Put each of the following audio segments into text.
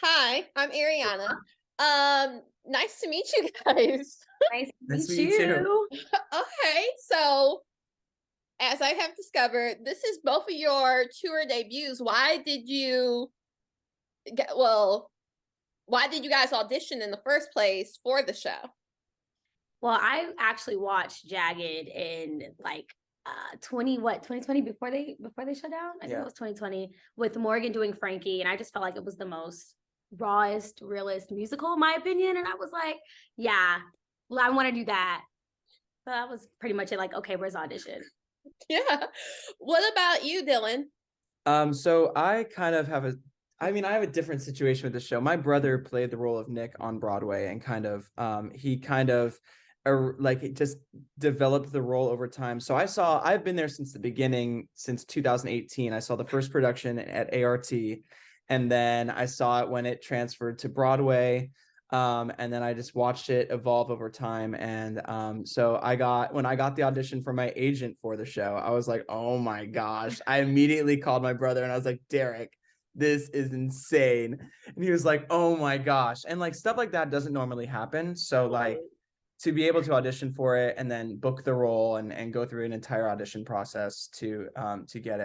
Hi, I'm Ariana. Nice to meet you guys. Nice to meet you too. Okay, so as I have discovered, this is both of your tour debuts. Why did you guys audition in the first place for the show? Well, I actually watched Jagged in like 2020 before they shut down. I think it was 2020 with Morgan doing Frankie, and I just felt like it was the most rawest, realest musical in my opinion. And I was like, yeah, well, I want to do that. So that was pretty much it. Like, okay, where's audition? Yeah. What about you, Dillon? So I kind of have I have a different situation with the show. My brother played the role of Nick on Broadway and he kind of like it just developed the role over time. So I've been there since the beginning, since 2018. I saw the first production at ART, and then I saw it when it transferred to Broadway. And then I just watched it evolve over time. And so when I got the audition from my agent for the show, I was like, oh my gosh. I immediately called my brother and I was like, Derek, this is insane. And he was like, oh my gosh. And like stuff like that doesn't normally happen. So like to be able to audition for it and then book the role and go through an entire audition process to get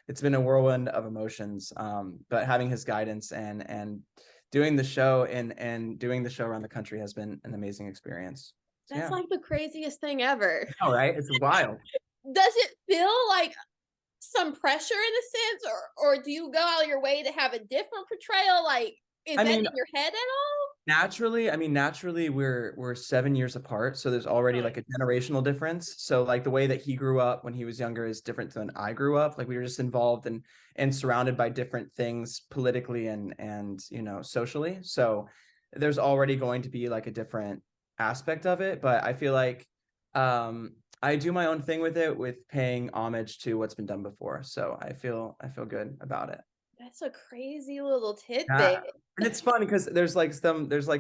it's been a whirlwind of emotions. But having his guidance and doing the show and doing the show around the country has been an amazing experience. That's like the craziest thing ever. All right, it's wild. Does it feel like some pressure in a sense, or do you go out of your way to have a different portrayal? Like, is that in your head at all? Naturally, we're 7 years apart, so there's already like a generational difference. So like the way that he grew up when he was younger is different than I grew up. Like we were just involved and surrounded by different things politically and socially. So there's already going to be like a different aspect of it. But I feel like I do my own thing with it, with paying homage to what's been done before. So I feel good about it. That's a crazy little tidbit. Yeah. And it's funny because there's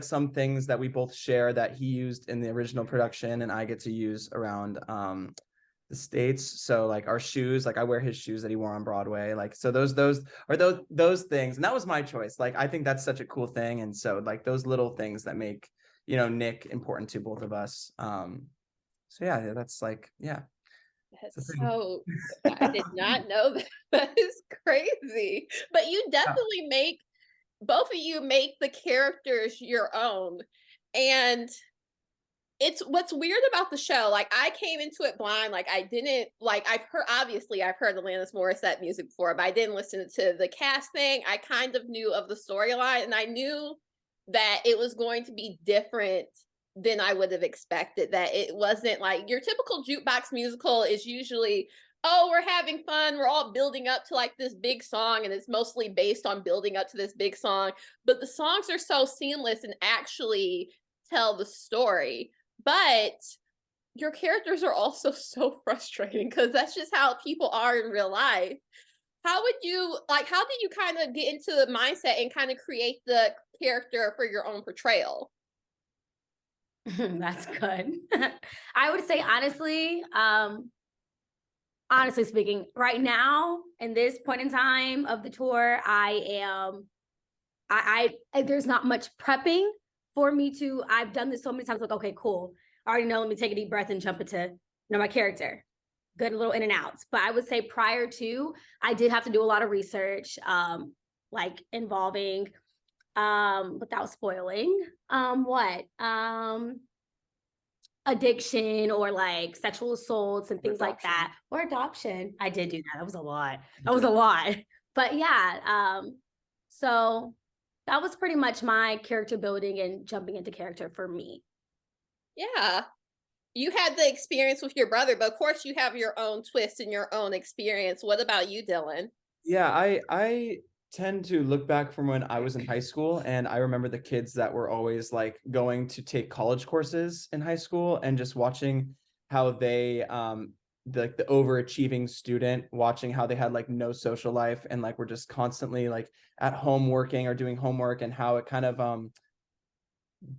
some things that we both share that he used in the original production and I get to use around the States. So like our shoes, like I wear his shoes that he wore on Broadway. Like so those are those things. And that was my choice. Like I think that's such a cool thing. And so like those little things that make, Nick important to both of us. So yeah, that's like, yeah. That's so, I did not know that. That is crazy. But you definitely both of you make the characters your own. And it's what's weird about the show. Like I came into it blind. Like I didn't like I've heard Alanis Morissette music before, but I didn't listen to the cast thing. I kind of knew of the storyline and I knew that it was going to be different than I would have expected. That it wasn't like your typical jukebox musical is usually, oh, we're having fun, we're all building up to like this big song, and it's mostly based on building up to this big song. But the songs are so seamless and actually tell the story. But your characters are also so frustrating because that's just how people are in real life. How did you kind of get into the mindset and kind of create the character for your own portrayal? That's good. I would say honestly speaking, right now in this point in time of the tour, I there's not much prepping for me to. I've done this so many times. Like, okay, cool. I already know. Let me take a deep breath and jump into my character. Good little in and outs. But I would say prior to, I did have to do a lot of research, like involving without spoiling addiction or like sexual assaults and things like that, or adoption. I did do that. That was a lot. But yeah, so that was pretty much my character building and jumping into character for me. Yeah, you had the experience with your brother, but of course you have your own twist and your own experience. What about you, Dillon? Yeah, I tend to look back from when I was in high school, and I remember the kids that were always like going to take college courses in high school and just watching how they the overachieving student, watching how they had like no social life and like were just constantly like at home working or doing homework, and how it kind of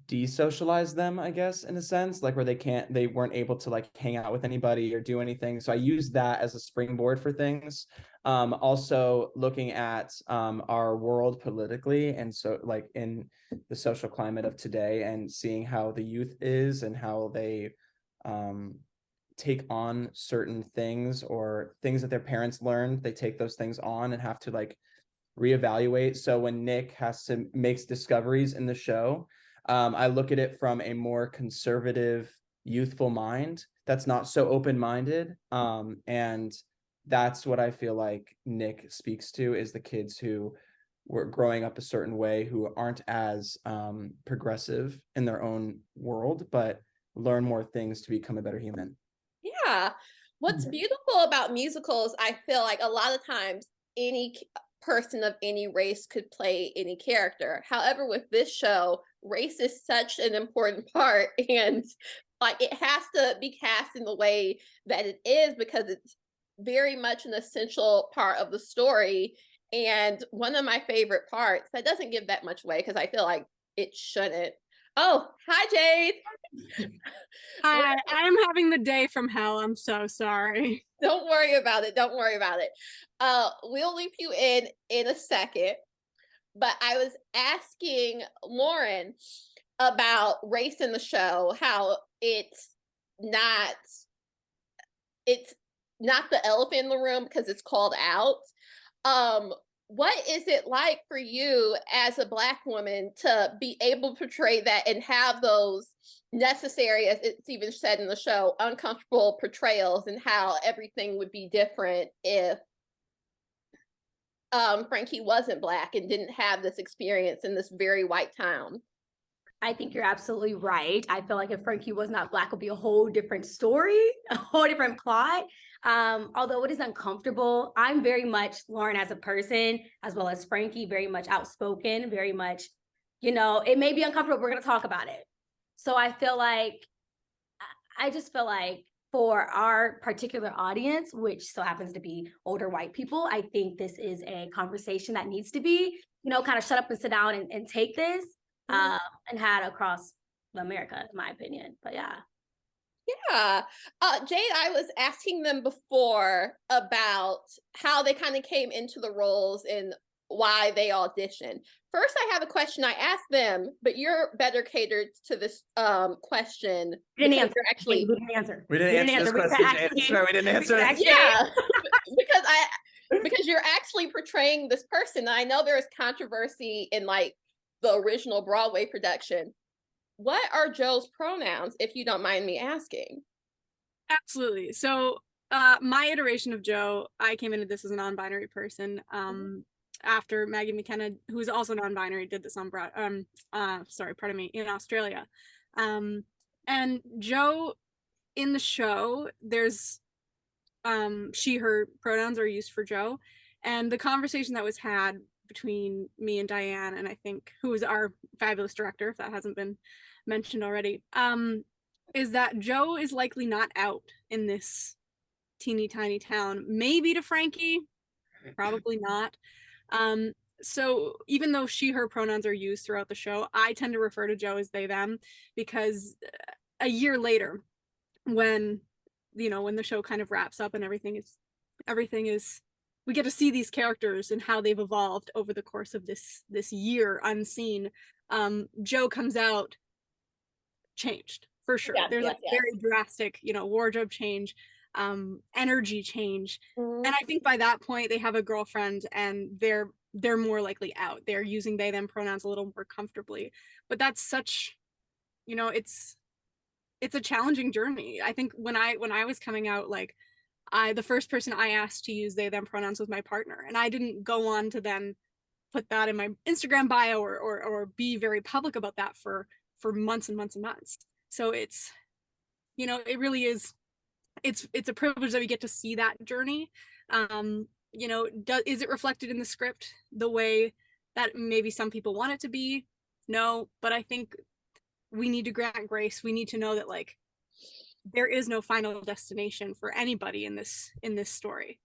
desocialize them, I guess, in a sense, like where they weren't able to like hang out with anybody or do anything. So I used that as a springboard for things. Also looking at our world politically, and so like in the social climate of today, and seeing how the youth is and how they take on certain things, or things that their parents learned, they take those things on and have to like reevaluate. So when Nick has to makes discoveries in the show, I look at it from a more conservative, youthful mind that's not so open-minded, and that's what I feel like Nick speaks to, is the kids who were growing up a certain way, who aren't as progressive in their own world, but learn more things to become a better human. Yeah. What's beautiful about musicals, I feel like a lot of times any person of any race could play any character. However, with this show, race is such an important part, and like it has to be cast in the way that it is, because it's very much an essential part of the story. And one of my favorite parts that doesn't give that much away, because I feel like it shouldn't. Oh, hi, Jade. I am having the day from hell. I'm so sorry. Don't worry about it. Don't worry about it. We'll loop you in a second. But I was asking Lauren about race in the show, how not it's not the elephant in the room because it's called out. What is it like for you as a Black woman to be able to portray that and have those necessary, as it's even said in the show, uncomfortable portrayals, and how everything would be different if Frankie wasn't Black and didn't have this experience in this very white town? I think you're absolutely right. I feel like if Frankie was not Black, it would be a whole different story, a whole different plot. Although it is uncomfortable, I'm very much Lauren as a person, as well as Frankie, very much outspoken, very much, it may be uncomfortable, we're going to talk about it. So I just feel like for our particular audience, which so happens to be older white people, I think this is a conversation that needs to be, kind of shut up and sit down and take this and had across America, in my opinion. But yeah. Yeah. Jade, I was asking them before about how they kind of came into the roles and why they auditioned. First, I have a question I asked them, but you're better catered to this question. We didn't answer. Actually, we didn't answer. We didn't answer this question, Jade. Sorry, we didn't answer it. Yeah, because you're actually portraying this person. I know there is controversy in like the original Broadway production. What are Joe's pronouns, if you don't mind me asking? Absolutely. So my iteration of Joe, I came into this as a non-binary person. After Maggie McKenna, who's also non-binary, did this on in Australia. And Joe in the show, there's she, her pronouns are used for Joe. And the conversation that was had between me and Diane, and I think who is our fabulous director, if that hasn't been mentioned already, is that Joe is likely not out in this teeny tiny town. Maybe to Frankie, probably not. So even though she, her pronouns are used throughout the show, I tend to refer to Joe as they, them, because a year later, when the show kind of wraps up and everything is we get to see these characters and how they've evolved over the course of this year unseen. Joe comes out changed for sure. There's very drastic, wardrobe change, energy change. And I think by that point they have a girlfriend and they're more likely out. They're using they, them pronouns a little more comfortably. But that's such, it's a challenging journey. I think when I was coming out, like the first person I asked to use they, them pronouns was my partner. And I didn't go on to then put that in my Instagram bio or be very public about that for months and months and months. So it's, it really is, it's a privilege that we get to see that journey. Is it reflected in the script the way that maybe some people want it to be? No, but I think we need to grant grace. We need to know that like there is no final destination for anybody in this story,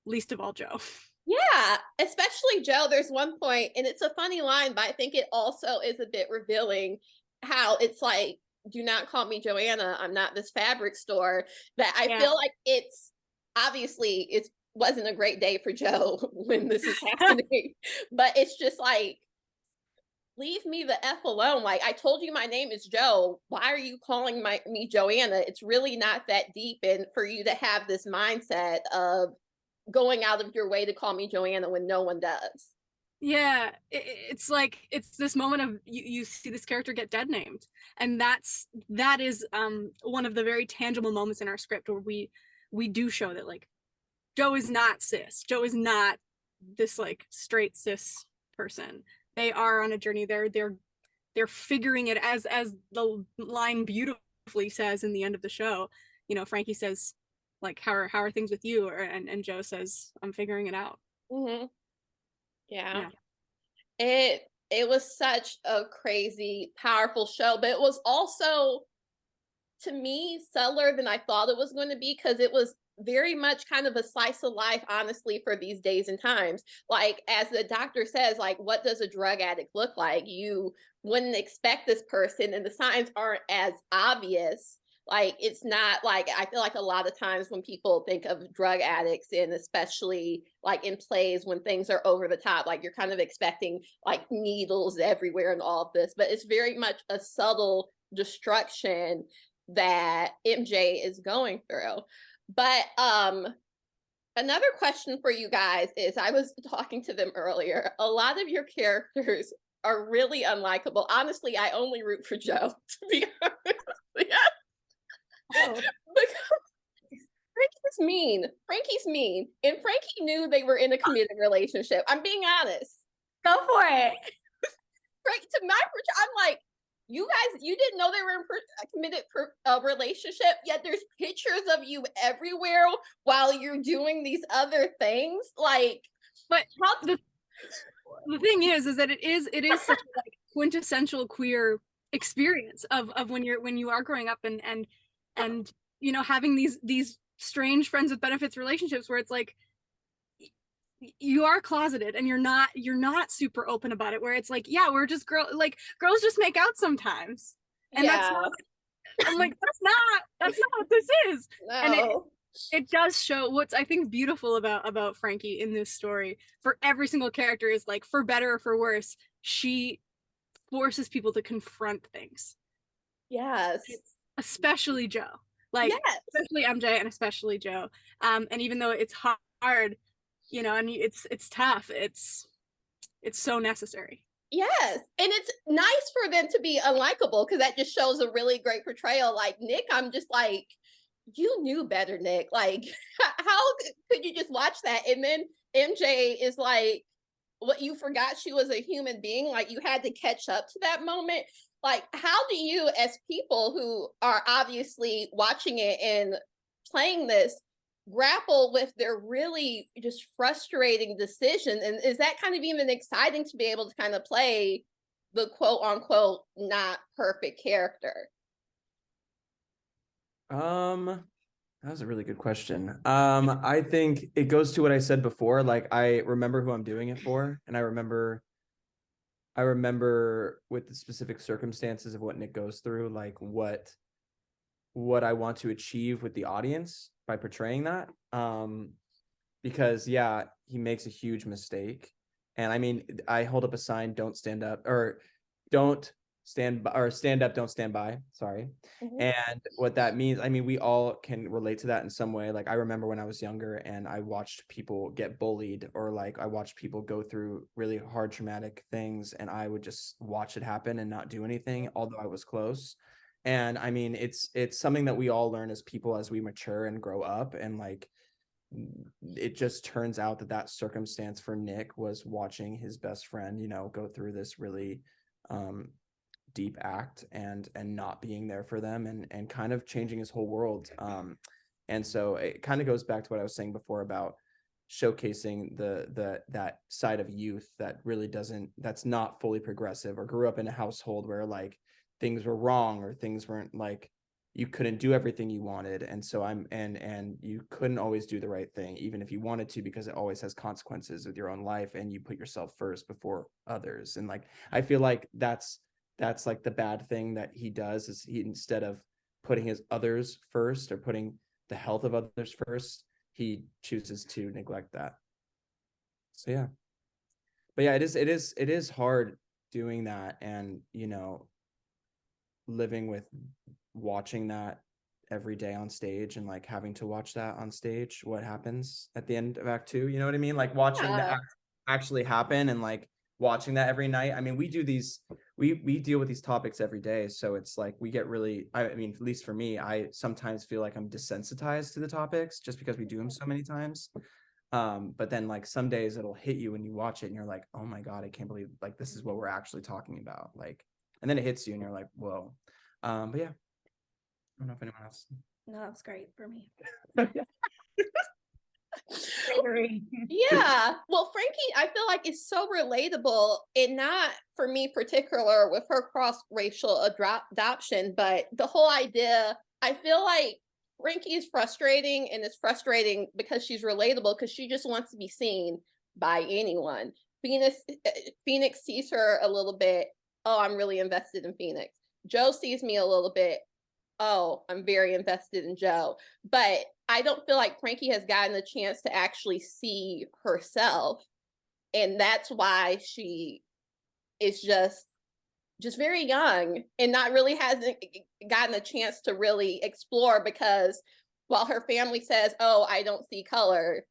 least of all Joe. Yeah, especially Joe. There's one point, and it's a funny line, but I think it also is a bit revealing how it's like, do not call me Joanna. I'm not this fabric store. That I feel like it's obviously it's wasn't a great day for Joe when this is happening. But it's just like, leave me the F alone. Like, I told you my name is Joe. Why are you calling me Joanna? It's really not that deep. And for you to have this mindset of going out of your way to call me Joanna when no one does. Yeah, it's like, it's this moment of you see this character get dead named, and that is one of the very tangible moments in our script where we do show that, like, Joe is not cis. Joe is not this like straight cis person. They are on a journey. They're figuring it, as the line beautifully says in the end of the show. You know, Frankie says, like, how are things with you? And Joe says, I'm figuring it out. Mm-hmm. Yeah. It was such a crazy, powerful show, but it was also, to me, subtler than I thought it was going to be, because it was very much kind of a slice of life, honestly, for these days and times. Like, as the doctor says, like, what does a drug addict look like? You wouldn't expect this person, and the signs aren't as obvious. Like, it's not like, I feel like a lot of times when people think of drug addicts, and especially like in plays when things are over the top, like you're kind of expecting like needles everywhere and all of this, but it's very much a subtle destruction that MJ is going through. But another question for you guys is, I was talking to them earlier, a lot of your characters are really unlikable. Honestly, I only root for Joe, to be honest. Yeah. Oh. Because Frankie's mean. Frankie's mean. And Frankie knew they were in a committed relationship. I'm being honest. Go for it. Frank, to my I'm like, you guys, you didn't know they were in a committed relationship, yet there's pictures of you everywhere while you're doing these other things. Like, but the thing is that it is such a like quintessential queer experience of when you are growing up and you know, having these strange friends with benefits relationships where it's like you are closeted and you're not super open about it, where it's like, yeah, we're just girls just make out sometimes, and yeah. that's not, I'm like, that's not what this is. No. And it does show what's, I think, beautiful about Frankie in this story. For every single character is like, for better or for worse, she forces people to confront things. Yes. Especially Joe. Like, yes. Especially MJ and especially Joe. And even though it's hard, you know, and it's tough, it's so necessary. Yes. And it's nice for them to be unlikable, because that just shows a really great portrayal. Like, Nick, I'm just like, you knew better, Nick. Like, how could you just watch that? And then MJ is like, what, you forgot she was a human being? Like, you had to catch up to that moment. Like, how do you, as people who are obviously watching it and playing this, grapple with their really just frustrating decision? And is that kind of even exciting to be able to kind of play the quote unquote not perfect character? That was a really good question. I think it goes to what I said before. Like, I remember who I'm doing it for, and I remember with the specific circumstances of what Nick goes through, like what I want to achieve with the audience by portraying that. Because yeah, he makes a huge mistake. And I mean, I hold up a sign, don't stand up, or don't stand by, or stand up, don't stand by. Sorry. Mm-hmm. And what that means, I mean, we all can relate to that in some way. Like, I remember when I was younger and I watched people get bullied, or like I watched people go through really hard traumatic things, and I would just watch it happen and not do anything, although I was close. And I mean, it's something that we all learn as people as we mature and grow up. And like, it just turns out that circumstance for Nick was watching his best friend, you know, go through this really deep act and not being there for them, and kind of changing his whole world. And so it kind of goes back to what I was saying before about showcasing that side of youth that really that's not fully progressive, or grew up in a household where like things were wrong, or things weren't, like, you couldn't do everything you wanted. And so and you couldn't always do the right thing, even if you wanted to, because it always has consequences with your own life, and you put yourself first before others. And like, I feel like that's like the bad thing that he does, is he, instead of putting his others first, or putting the health of others first, he chooses to neglect that. So yeah. But yeah, it is hard doing that, and you know, living with watching that every day on stage, and like having to watch that on stage, what happens at the end of act 2, you know what I mean? Like watching the act actually happen, and like watching that every night. I mean, we do these, we deal with these topics every day, so it's like we get really, I mean, at least for me, I sometimes feel like I'm desensitized to the topics just because we do them so many times. But then like some days it'll hit you when you watch it and you're like, oh my God, I can't believe like this is what we're actually talking about. Like, and then it hits you and you're like, whoa. But yeah, I don't know if anyone else. No, that was great for me. Yeah. Well, Frankie, I feel like it's so relatable, and not for me particular with her cross-racial adoption, but the whole idea, I feel like Frankie is frustrating, and it's frustrating because she's relatable because she just wants to be seen by anyone. Phoenix sees her a little bit. Oh, I'm really invested in Phoenix. Joe sees me a little bit. Oh, I'm very invested in Joe. But I don't feel like Frankie has gotten a chance to actually see herself. And that's why she is just very young and not really hasn't gotten a chance to really explore, because while her family says, oh, I don't see color,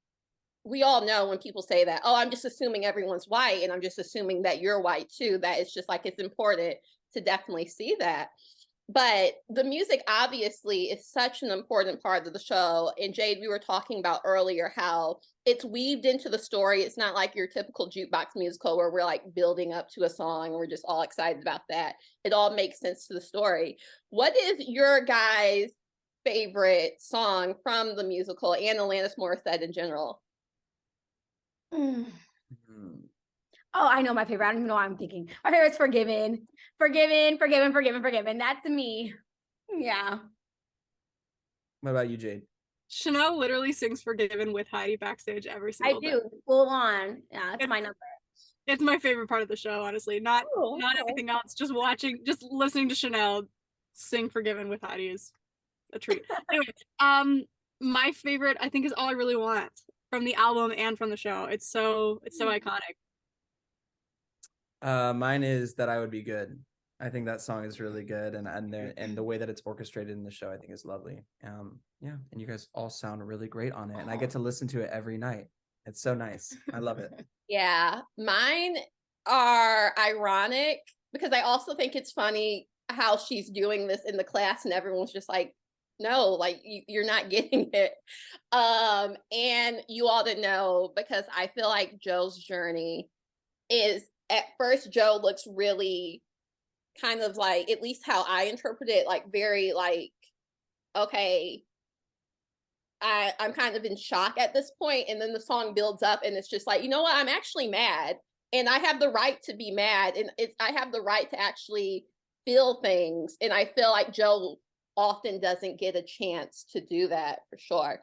we all know when people say that, oh, I'm just assuming everyone's white, and I'm just assuming that you're white too, that it's just like, it's important to definitely see that. But the music obviously is such an important part of the show. And Jade, we were talking about earlier how it's weaved into the story. It's not like your typical jukebox musical where we're like building up to a song and we're just all excited about that. It all makes sense to the story. What is your guys' favorite song from the musical and Alanis Morissette in general? Oh, I know my favorite. I don't even know what I'm thinking. My favorite's Forgiven. Forgiven. That's me. Yeah. What about you, Jade? Chanel literally sings Forgiven with Heidi backstage every single day. I do. Full on. Yeah, it's my number. It's my favorite part of the show, honestly. Not anything else. Just listening to Chanel sing Forgiven with Heidi is a treat. Anyway, my favorite, I think, is All I Really Want, from the album and from the show. It's so iconic. Mine is That I Would Be Good. I think that song is really good, and the way that it's orchestrated in the show, I think, is lovely. Yeah, and you guys all sound really great on it, and I get to listen to it every night. It's so nice. I love it. Yeah, mine are ironic because I also think it's funny how she's doing this in the class and everyone's just like, no, like you're not getting it. And you all to know, because I feel like Joe's journey is, at first Joe looks really kind of like, at least how I interpret it, like very like, okay, I'm kind of in shock at this point. And then the song builds up and it's just like, you know what, I'm actually mad, and I have the right to be mad, and I have the right to actually feel things. And I feel like Joe often doesn't get a chance to do that, for sure.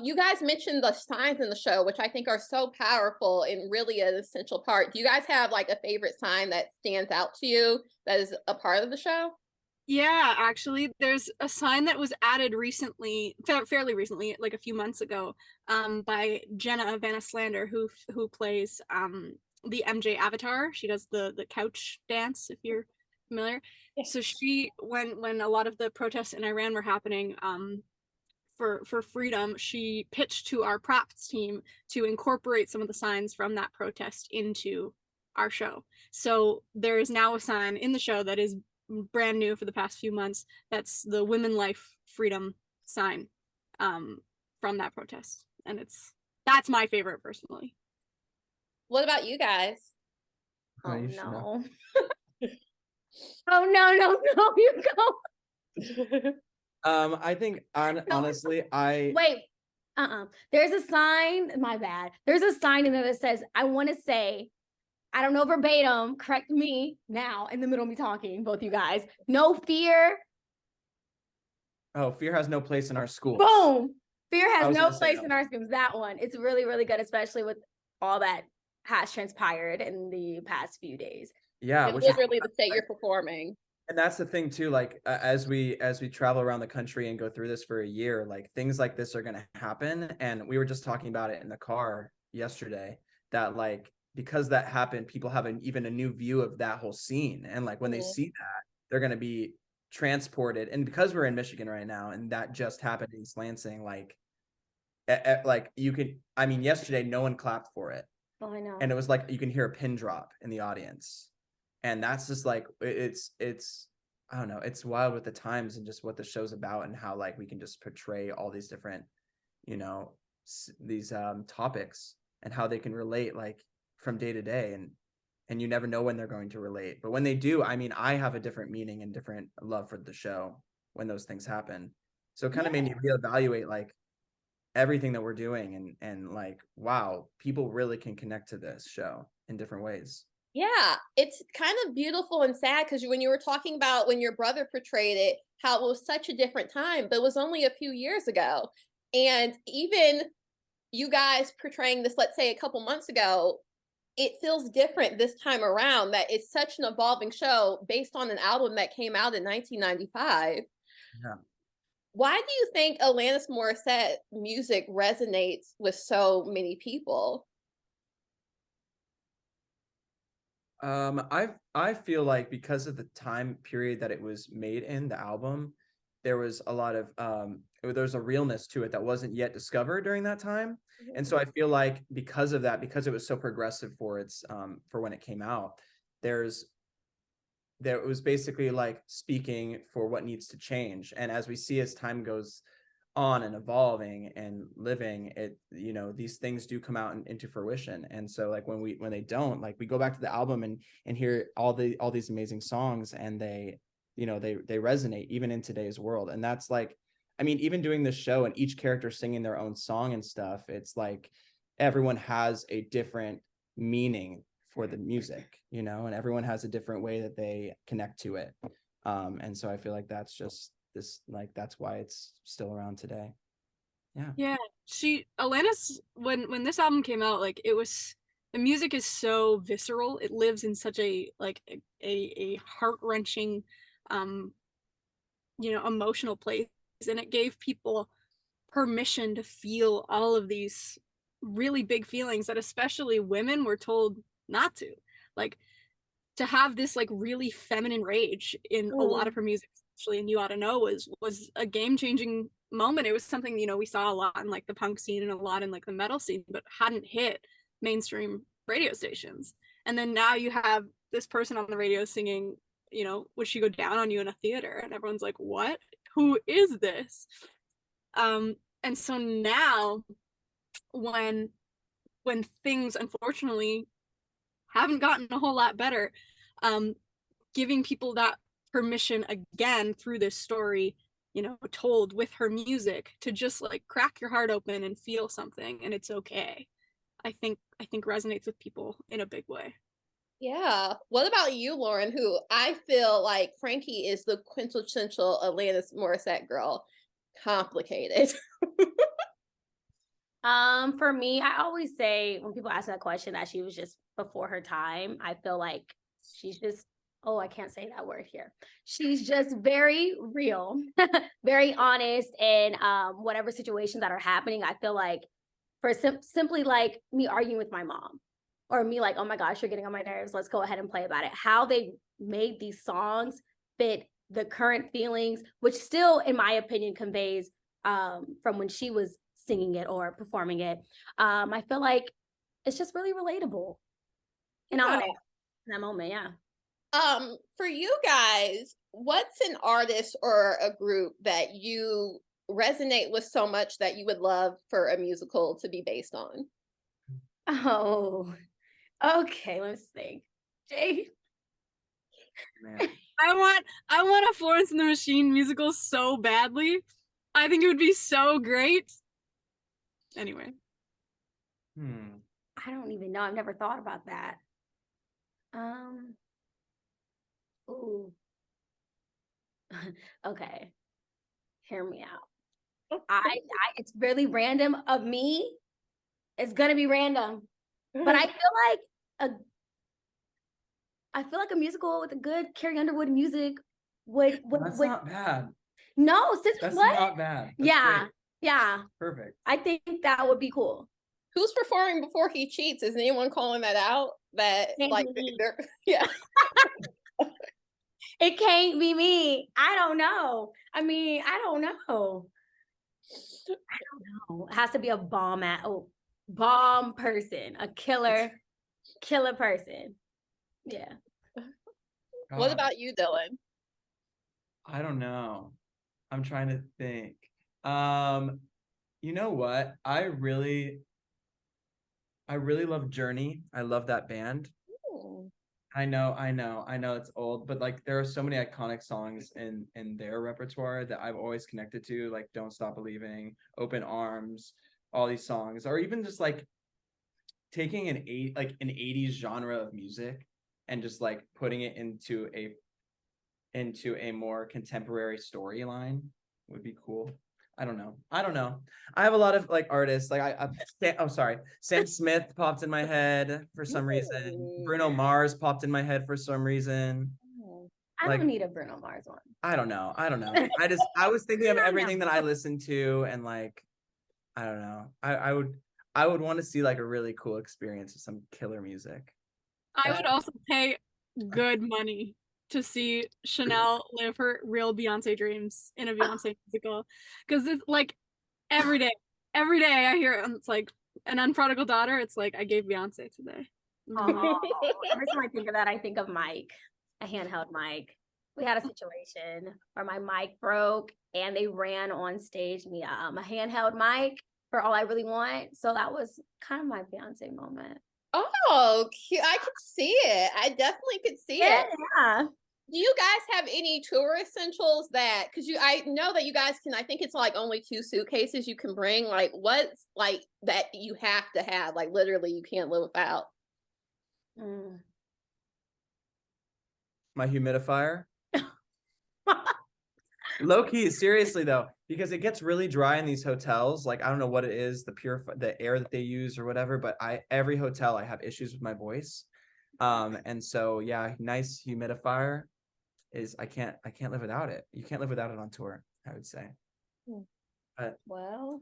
You guys mentioned the signs in the show, which I think are so powerful and really an essential part. Do you guys have like a favorite sign that stands out to you that is a part of the show? Yeah, actually, there's a sign that was added recently, fairly recently, like a few months ago, by Jenna Vanna Slander, who plays the MJ Avatar. She does the couch dance, if you're familiar. Yeah. So she, when a lot of the protests in Iran were happening, for freedom, she pitched to our props team to incorporate some of the signs from that protest into our show. So there is now a sign in the show that is brand new for the past few months. That's the Women Life Freedom sign from that protest, and that's my favorite personally. What about you guys? Oh no. Oh no, you go. I think honestly, wait. There's a sign. My bad. There's a sign in there that says, I want to say, I don't know verbatim, correct me now in the middle of me talking, both you guys. No fear. Oh, fear has no place in our schools. Boom. Fear has no place in our schools. That one. It's really, really good, especially with all that has transpired in the past few days. Yeah. It's literally the state you're performing. And that's the thing too, like as we travel around the country and go through this for a year, like things like this are going to happen. And we were just talking about it in the car yesterday, that like because that happened, people have even a new view of that whole scene. And like when they see that, they're going to be transported. And because we're in Michigan right now and that just happened in East Lansing, like you can, I mean, yesterday no one clapped for it. Oh, I know. And it was like you can hear a pin drop in the audience. And that's just like it's I don't know, it's wild with the times and just what the show's about and how like we can just portray all these different, you know, these topics and how they can relate like from day to day, and you never know when they're going to relate, but when they do, I mean, I have a different meaning and different love for the show when those things happen. So it kind of made me reevaluate like everything that we're doing, and like, wow, people really can connect to this show in different ways. Yeah, it's kind of beautiful and sad because when you were talking about when your brother portrayed it, how it was such a different time, but it was only a few years ago. And even you guys portraying this, let's say a couple months ago, it feels different this time around, that it's such an evolving show based on an album that came out in 1995. Yeah. Why do you think Alanis Morissette music resonates with so many people? I feel like because of the time period that it was made in, the album, there was a lot of there's a realness to it that wasn't yet discovered during that time. And so I feel like because of that, because it was so progressive for its for when it came out, there was basically like speaking for what needs to change. And as we see as time goes on and evolving and living, it, you know, these things do come out into fruition. And so like when they don't, like we go back to the album and hear all these amazing songs, and they, you know, they resonate even in today's world. And that's like, I mean, even doing this show and each character singing their own song and stuff, it's like everyone has a different meaning for the music, you know, and everyone has a different way that they connect to it. And so I feel like that's just this, like, that's why it's still around today. Yeah, Alanis, when this album came out, like it was, the music is so visceral. It lives in such a like a heart-wrenching emotional place, and it gave people permission to feel all of these really big feelings that especially women were told not to. Like to have this like really feminine rage in a lot of her music, especially in You Oughta Know, was a game-changing moment. It was something, you know, we saw a lot in like the punk scene and a lot in like the metal scene, but hadn't hit mainstream radio stations. And then now you have this person on the radio singing, you know, Would She Go Down on You in a theater? And everyone's like, what? Who is this? And so now when things unfortunately haven't gotten a whole lot better, giving people that permission again through this story, you know, told with her music, to just like crack your heart open and feel something, and it's okay. I think resonates with people in a big way. Yeah. What about you, Lauren, who I feel like Frankie is the quintessential Alanis Morissette girl? Complicated. For me, I always say when people ask that question that she was just before her time, I feel like she's just, oh, I can't say that word here. She's just very real, very honest in whatever situations that are happening. I feel like for simply like me arguing with my mom, or me like, oh my gosh, you're getting on my nerves, let's go ahead and play about it. How they made these songs fit the current feelings, which still, in my opinion, conveys from when she was singing it or performing it. I feel like it's just really relatable and honest in that moment. Yeah. For you guys, what's an artist or a group that you resonate with so much that you would love for a musical to be based on? Oh, okay. Let's think. Jay. Man. I want a Florence and the Machine musical so badly. I think it would be so great. Anyway. I don't even know. I've never thought about that. Ooh. Okay. Hear me out. It's really random of me. It's gonna be random. But I feel like a musical with a good Carrie Underwood music That's not bad. No, That's what? not bad. That's Yeah. great. Yeah. Perfect. I think that would be cool. Who's performing before he cheats? Is anyone calling that out? That like they're yeah. It can't be me. I don't know. I mean, I don't know. It has to be a bomb person, a killer person. Yeah. What about you, Dillon? I don't know. I'm trying to think. You know what? I really love Journey. I love that band. Ooh. I know it's old, but like there are so many iconic songs in their repertoire that I've always connected to, like Don't Stop Believing, Open Arms, all these songs, or even just like taking an 80s genre of music and just like putting it into a more contemporary storyline would be cool. I don't know. I have a lot of like artists. Like Sam Smith popped in my head for some reason. Bruno Mars popped in my head for some reason. I don't need a Bruno Mars one. I don't know. I was thinking of everything that I listened to, and like, I don't know. I would want to see like a really cool experience with some killer music. I would also pay good money to see Chanel live her real Beyonce dreams in a Beyonce musical, because it's like every day I hear it, and it's like an unprodigal daughter. It's like I gave Beyonce today. Oh, every time I think of that, I think of Mike, a handheld mic. We had a situation where my mic broke and they ran on stage me a handheld mic for All I Really Want. So that was kind of my Beyonce moment. Oh, cute. I could see it. I definitely could see it. Yeah. Do you guys have any tour essentials that, because I know that you guys can, I think it's like only 2 suitcases you can bring. Like what's like that you have to have, like literally you can't live without? My humidifier. Low key, seriously though, because it gets really dry in these hotels. Like I don't know what it is, the air that they use or whatever, but every hotel I have issues with my voice. And so yeah, nice humidifier is I can't live without it. You can't live without it on tour, I would say. But well,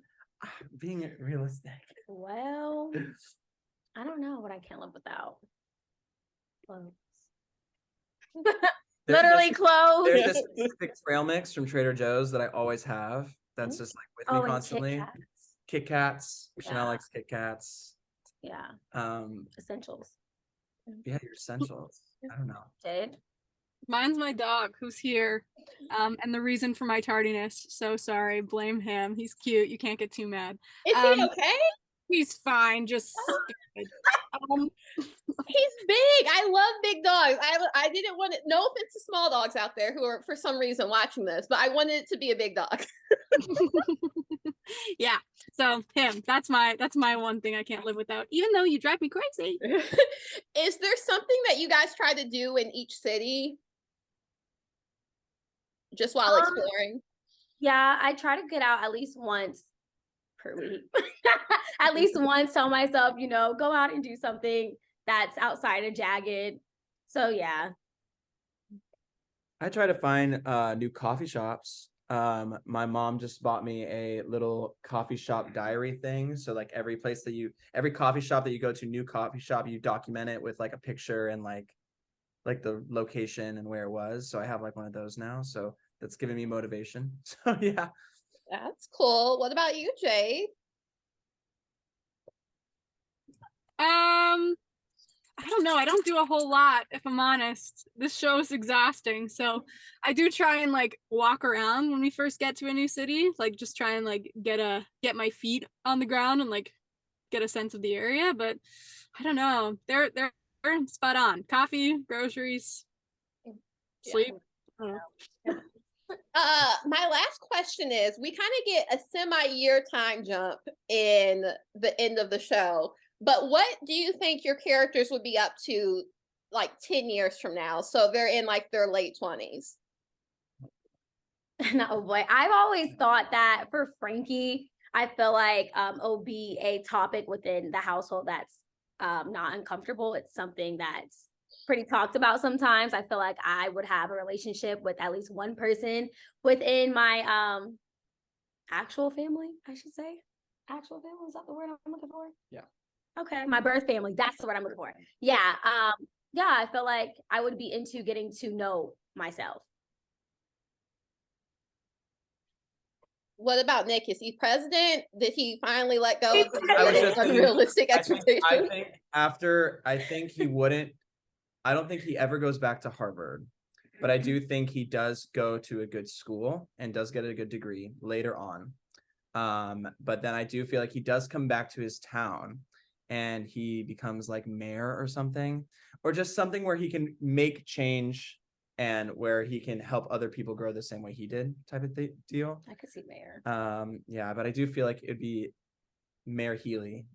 being realistic. Well, I don't know what I can't live without. Clothes. Literally clothes. There's this specific trail mix from Trader Joe's that I always have. That's just like with me constantly. Kit Kats. Chanel likes Kit Kats. Yeah. Essentials. Yeah, your essentials. I don't know. Jade? Mine's my dog who's here. And the reason for my tardiness. So sorry. Blame him. He's cute. You can't get too mad. Is he okay? He's fine. Just he's big. I love big dogs. I didn't want it. No offense to small dogs out there who are for some reason watching this, but I wanted it to be a big dog. Yeah. So him. That's my one thing I can't live without. Even though you drive me crazy. Is there something that you guys try to do in each city, just while exploring? Yeah, I try to get out at least once per week. At least once, tell myself, go out and do something that's outside of Jagged. So yeah. I try to find new coffee shops. My mom just bought me a little coffee shop diary thing. So like every coffee shop that you go to, new coffee shop, you document it with like a picture and like the location and where it was. So I have like one of those now. So that's giving me motivation. So yeah. That's cool. What about you, Jade? I don't know. I don't do a whole lot, if I'm honest. This show is exhausting. So I do try and like walk around when we first get to a new city, like just try and like get my feet on the ground and like get a sense of the area. But I don't know. They're spot on. Coffee, groceries, sleep. My last question is, we kind of get a semi-year time jump in the end of the show, but what do you think your characters would be up to like 10 years from now? So they're in like their late 20s. No, boy. I've always thought that for Frankie, I feel like it'll be a topic within the household that's not uncomfortable. It's something that's pretty talked about sometimes. I feel like I would have a relationship with at least one person within my actual family, I should say. Actual family, is that the word I'm looking for? Yeah. Okay, my birth family. That's the word I'm looking for. Yeah. Yeah, I feel like I would be into getting to know myself. What about Nick? Is he president? Did he finally let go of I was his just thinking, unrealistic I expectations? think I think he wouldn't. I don't think he ever goes back to Harvard, but I do think he does go to a good school and does get a good degree later on. But then I do feel like he does come back to his town and he becomes like mayor or something, or just something where he can make change and where he can help other people grow the same way he did, type of deal. I could see mayor. Yeah, but I do feel like it'd be Mayor Healy.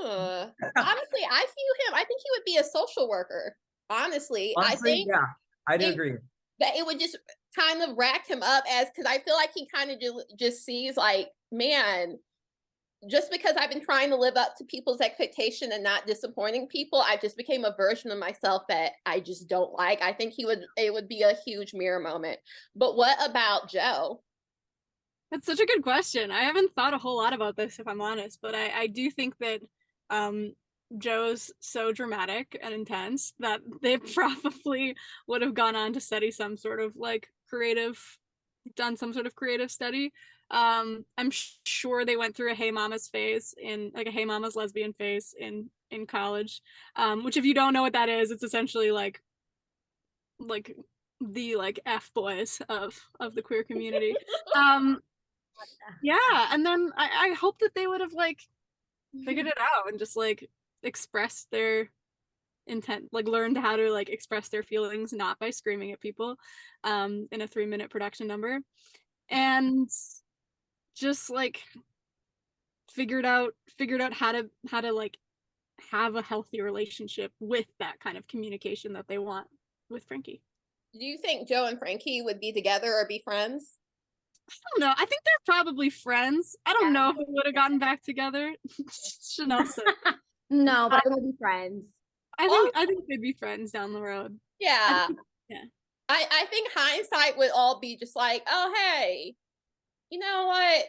Honestly, I see him. I think he would be a social worker. Honestly, I think yeah, I do agree that it would just kind of rack him up, as because I feel like he kind of just sees like, man, just because I've been trying to live up to people's expectation and not disappointing people, I just became a version of myself that I just don't like. I think it would be a huge mirror moment. But what about Joe? That's such a good question. I haven't thought a whole lot about this, if I'm honest, but I do think that Joe's so dramatic and intense that they probably would have gone on to study some sort of like done some sort of creative study. I'm sure they went through a Hey Mama's phase like a Hey Mama's lesbian phase in college, which if you don't know what that is, it's essentially like the like F boys of the queer community. Yeah, and then I hope that they would have like figured it out and just like expressed their intent, like learned how to like express their feelings not by screaming at people in a 3-minute production number, and just like figured out how to like have a healthy relationship with that kind of communication that they want with Frankie. Do you think Joe and Frankie would be together or be friends? I don't know. I think they're probably friends. I don't know if they would have gotten back together. Chanel said. No, but I would be friends. I think they'd be friends down the road. Yeah. Yeah. I think hindsight would all be just like, oh, hey, you know what?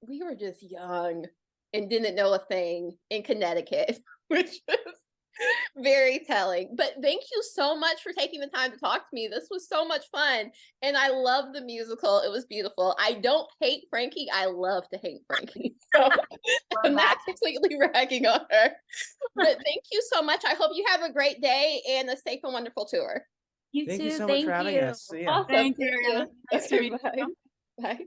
We were just young and didn't know a thing in Connecticut, which is very telling. But thank you so much for taking the time to talk to me. This was so much fun. And I love the musical. It was beautiful. I don't hate Frankie. I love to hate Frankie. So I'm not completely ragging on her. But thank you so much. I hope you have a great day and a safe and wonderful tour. You Thank too. you so much for having us. See ya. Awesome. Thank you. Nice to meet you. Bye. Bye.